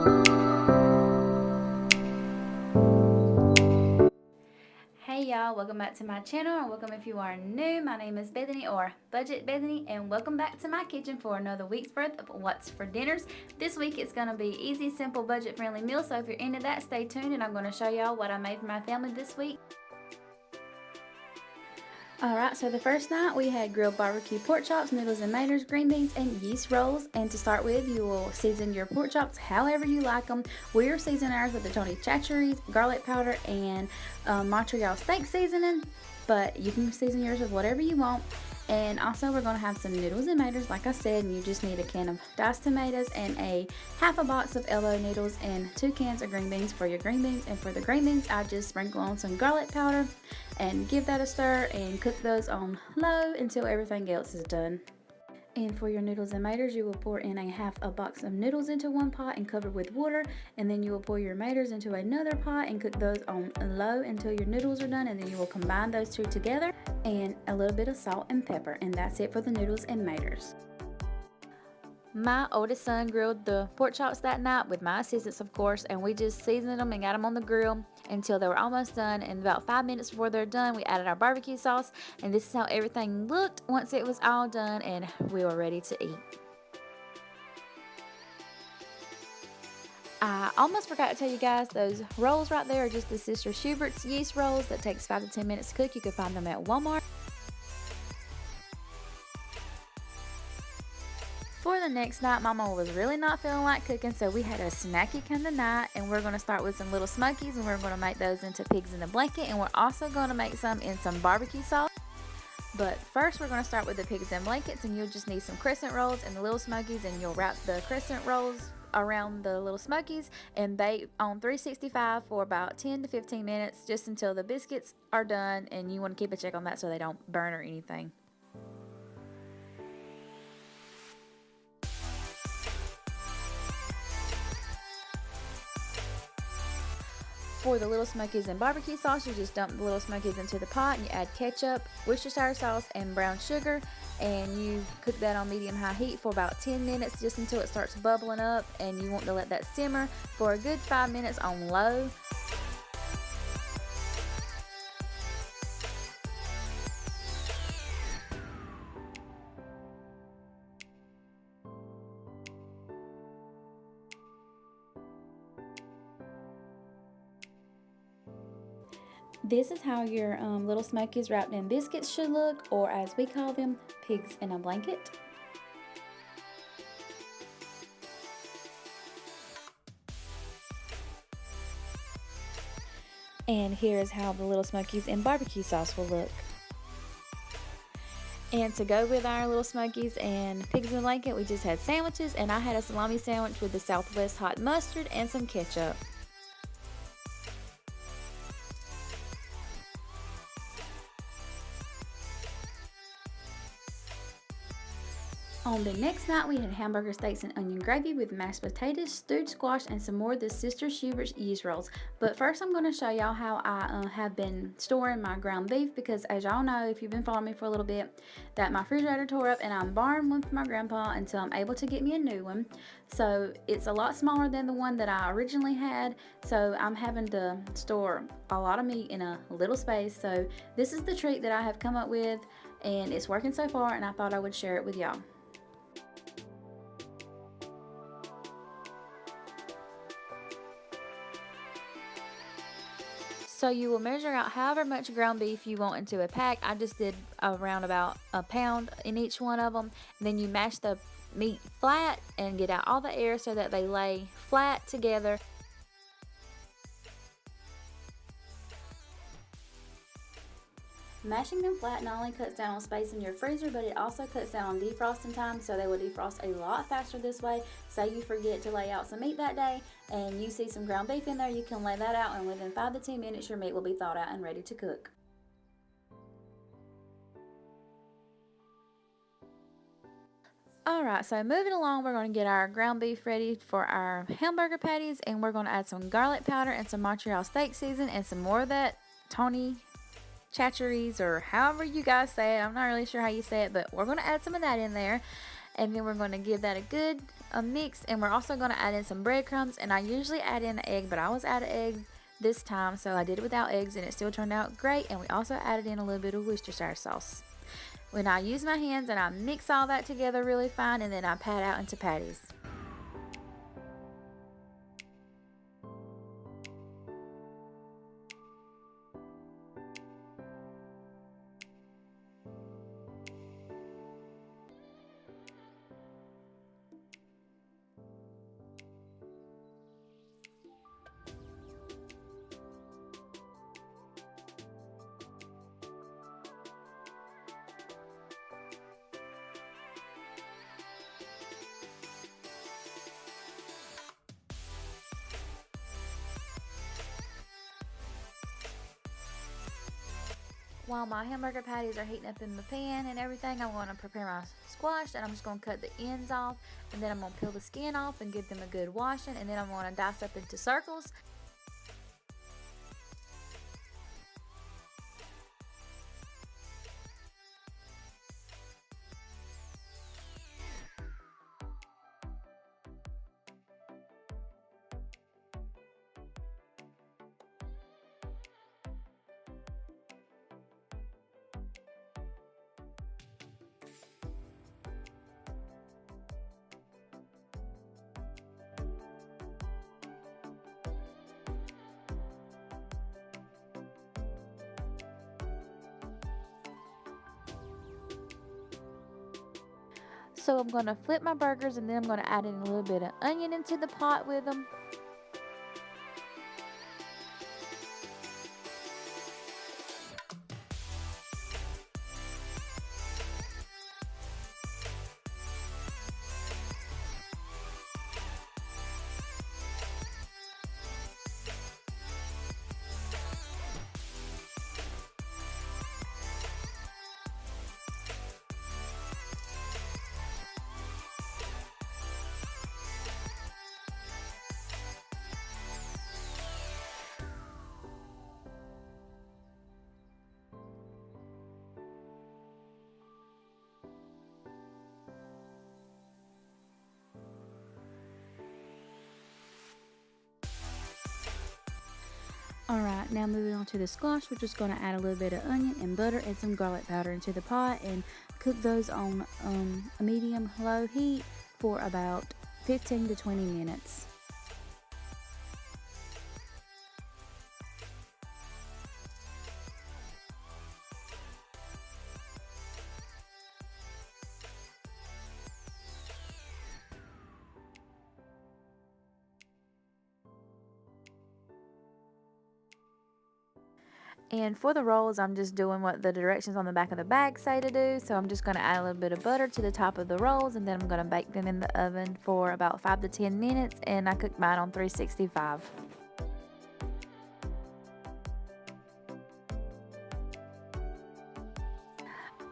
Hey y'all, welcome back to my channel, and welcome if you are new. My name is Bethany, or Budget Bethany, and welcome back to my kitchen for another week's worth of what's for dinners. This week it's going to be easy, simple, budget friendly meals, so if you're into that, stay tuned and I'm going to show y'all what I made for my family this week. Alright, so the first night we had grilled barbecue pork chops, noodles and maters, green beans, and yeast rolls. And to start with, you will season your pork chops however you like them. We're seasoning ours with the Tony Chachere's garlic powder and Montreal steak seasoning, but you can season yours with whatever you want. And also we're going to have some noodles and maters, like I said, and you just need a can of diced tomatoes and half a box of elbow noodles and 2 cans of green beans for your green beans. And for the green beans, I just sprinkle on some garlic powder and give that a stir and cook those on low until everything else is done. And for your noodles and maters, you will pour in half a box of noodles into one pot and cover with water, and then you will pour your maters into another pot and cook those on low until your noodles are done, and then you will combine those two together, and a little bit of salt and pepper, and that's it for the noodles and maters. My oldest son grilled the pork chops that night with my assistance, of course, and we just seasoned them and got them on the grill until they were almost done. And about 5 minutes before they're done, we added our barbecue sauce, and this is how everything looked once it was all done and we were ready to eat. I almost forgot to tell you guys, those rolls right there are just the Sister Schubert's yeast rolls that takes 5 to 10 minutes to cook. You can find them at Walmart. For the next night, Mama was really not feeling like cooking, so we had a snacky kind of night, and we're going to start with some little Smokies, and we're going to make those into pigs in a blanket, and we're also going to make some in some barbecue sauce. But first, we're going to start with the pigs in blankets, and you'll just need some crescent rolls and the little Smokies, and you'll wrap the crescent rolls around the little Smokies and bake on 365 for about 10 to 15 minutes, just until the biscuits are done, and you want to keep a check on that so they don't burn or anything. For the little Smokies and barbecue sauce, you just dump the little Smokies into the pot and you add ketchup, worchestire sauce, and brown sugar, and you cook that on medium-high heat for about 10 minutes, just until it starts bubbling up, and you want to let that simmer for a good 5 minutes on low. This is how your little Smokies wrapped in biscuits should look, or as we call them, pigs in a blanket. And here is how the little Smokies in barbecue sauce will look. And to go with our little Smokies and pigs in a blanket, we just had sandwiches, and I had a salami sandwich with the Southwest hot mustard and some ketchup. On the next night, we had hamburger steaks and onion gravy with mashed potatoes, stewed squash, and some more of the Sister Schubert's yeast rolls. But first, I'm going to show y'all how I have been storing my ground beef, because as y'all know, if you've been following me for a little bit, that my refrigerator tore up and I'm borrowing one from my grandpa until I'm able to get me a new one. So it's a lot smaller than the one that I originally had, so I'm having to store a lot of meat in a little space. So this is the treat that I have come up with, and it's working so far, and I thought I would share it with y'all. So you will measure out however much ground beef you want into a pack. I just did around about a pound in each one of them. And then you mash the meat flat and get out all the air so that they lay flat together. Mashing them flat not only cuts down on space in your freezer, but it also cuts down on defrosting time, so they will defrost a lot faster this way. Say you forget to lay out some meat that day and you see some ground beef in there, you can lay that out, and within 5 to 10 minutes your meat will be thawed out and ready to cook. Alright, so moving along, we're going to get our ground beef ready for our hamburger patties, and we're going to add some garlic powder and some Montreal steak season and some more of that Tony Chachere's, or however you guys say it. I'm not really sure how you say it, but we're going to add some of that in there. And then we're going to give that a good mix, and we're also going to add in some breadcrumbs. And I usually add in an egg, but I was out of eggs this time, so I did it without eggs, and it still turned out great. And we also added in a little bit of worcestershire sauce. When I use my hands and I mix all that together really fine, and then I pat out into patties. While my hamburger patties are heating up in the pan and everything, I'm going to prepare my squash, and I'm just going to cut the ends off, and then I'm going to peel the skin off and give them a good washing, and then I'm going to dice up into circles. So I'm going to flip my burgers, and then I'm going to add in a little bit of onion into the pot with them. Alright, now moving on to the squash, we're just going to add a little bit of onion and butter and some garlic powder into the pot and cook those on a medium-low heat for about 15 to 20 minutes. And for the rolls, I'm just doing what the directions on the back of the bag say to do. So I'm just going to add a little bit of butter to the top of the rolls, and then I'm going to bake them in the oven for about 5 to 10 minutes, and I cook mine on 365.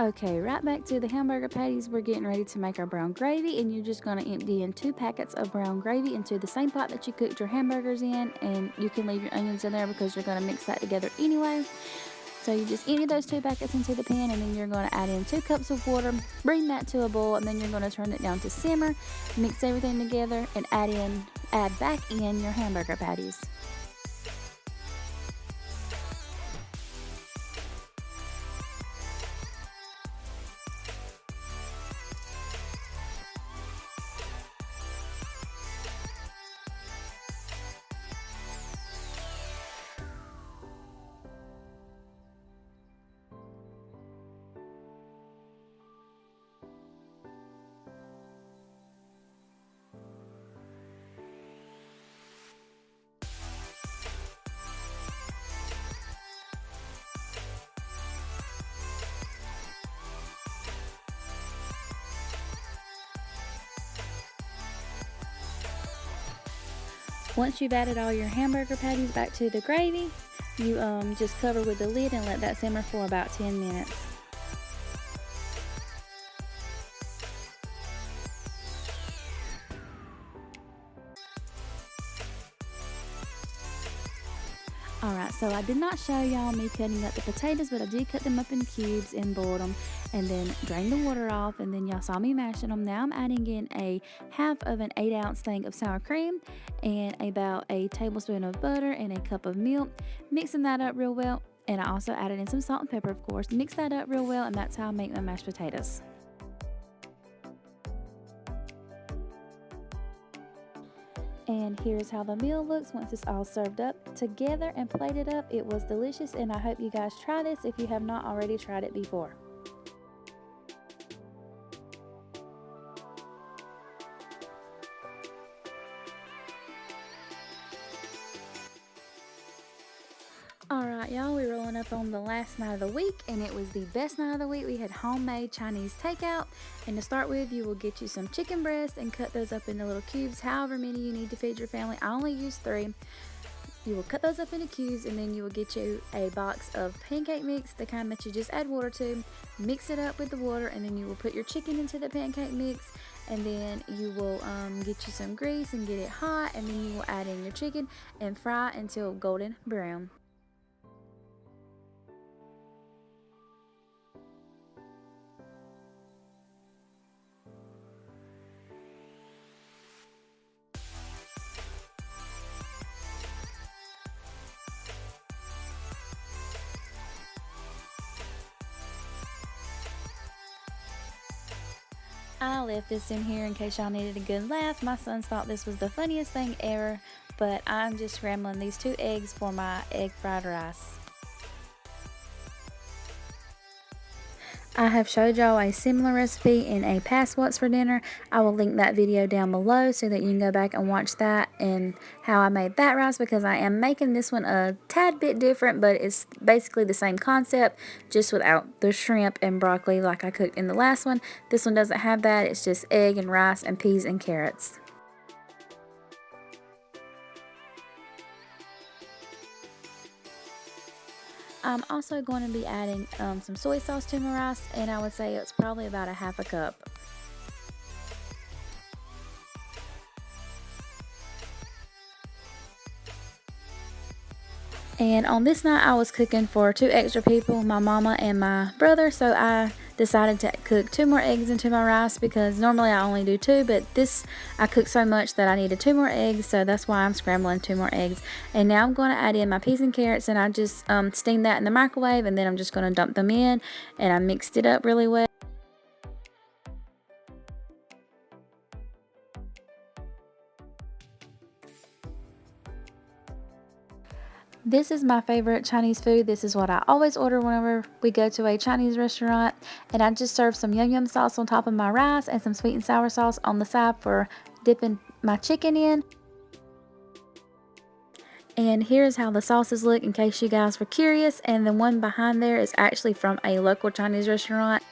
Okay, right back to the hamburger patties. We're getting ready to make our brown gravy, and you're just going to empty in 2 packets of brown gravy into the same pot that you cooked your hamburgers in, and you can leave your onions in there because you're going to mix that together anyway. So you just empty those 2 packets into the pan, and then you're going to add in 2 cups of water, bring that to a boil, and then you're going to turn it down to simmer, mix everything together, and add back in your hamburger patties. Once you've added all your hamburger patties back to the gravy, you just cover with the lid and let that simmer for about 10 minutes. Alright, so I did not show y'all me cutting up the potatoes, but I did cut them up in cubes and boiled them. and then drain the water off. And then y'all saw me mashing them. Now I'm adding in a half of an 8-ounce thing of sour cream and about a tablespoon of butter and a cup of milk, mixing that up real well. And I also added in some salt and pepper, of course. Mix that up real well, and that's how I make my mashed potatoes. And here's how the meal looks once it's all served up together and plated up. It was delicious, and I hope you guys try this if you have not already tried it before. Alright y'all, we're rolling up on the last night of the week, and it was the best night of the week. We had homemade Chinese takeout, and to start with, you will get you some chicken breasts and cut those up into little cubes, however many you need to feed your family. I only use 3. You will cut those up into cubes, and then you will get you a box of pancake mix, the kind that you just add water to. Mix it up with the water, and then you will put your chicken into the pancake mix, and then you will get you some grease and get it hot, and then you will add in your chicken and fry until golden brown. I left this in here in case y'all needed a good laugh. My sons thought this was the funniest thing ever, but I'm just scrambling these 2 eggs for my egg fried rice. I have showed y'all a similar recipe in a past What's for Dinner. I will link that video down below so that you can go back and watch that and how I made that rice, because I am making this one a tad bit different, but it's basically the same concept, just without the shrimp and broccoli like I cooked in the last one. This one doesn't have that. It's just egg and rice and peas and carrots. I'm also going to be adding some soy sauce to my rice, and I would say it's probably about a half a cup. And on this night, I was cooking for 2 extra people, my mama and my brother, so I decided to cook 2 more eggs into my rice, because normally I only do 2, but this I cooked so much that I needed 2 more eggs, so that's why I'm scrambling 2 more eggs. And now I'm going to add in my peas and carrots, and I just steamed that in the microwave, and then I'm just going to dump them in, and I mixed it up really well. This is my favorite Chinese food. This is what I always order whenever we go to a Chinese restaurant. And I just served some yum yum sauce on top of my rice and some sweet and sour sauce on the side for dipping my chicken in. And here's how the sauces look in case you guys were curious. And the one behind there is actually from a local Chinese restaurant.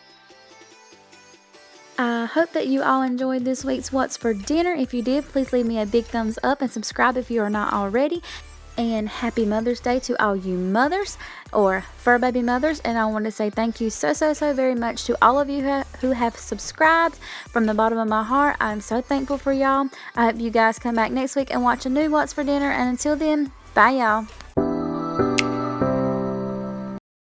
I hope that you all enjoyed this week's What's for Dinner. If you did, please leave me a big thumbs up and subscribe if you are not already. And happy Mother's Day to all you mothers or fur baby mothers. And I want to say thank you so very much to all of you who have subscribed from the bottom of my heart. I'm so thankful for y'all. I hope you guys come back next week and watch a new What's for Dinner. And until then, bye y'all.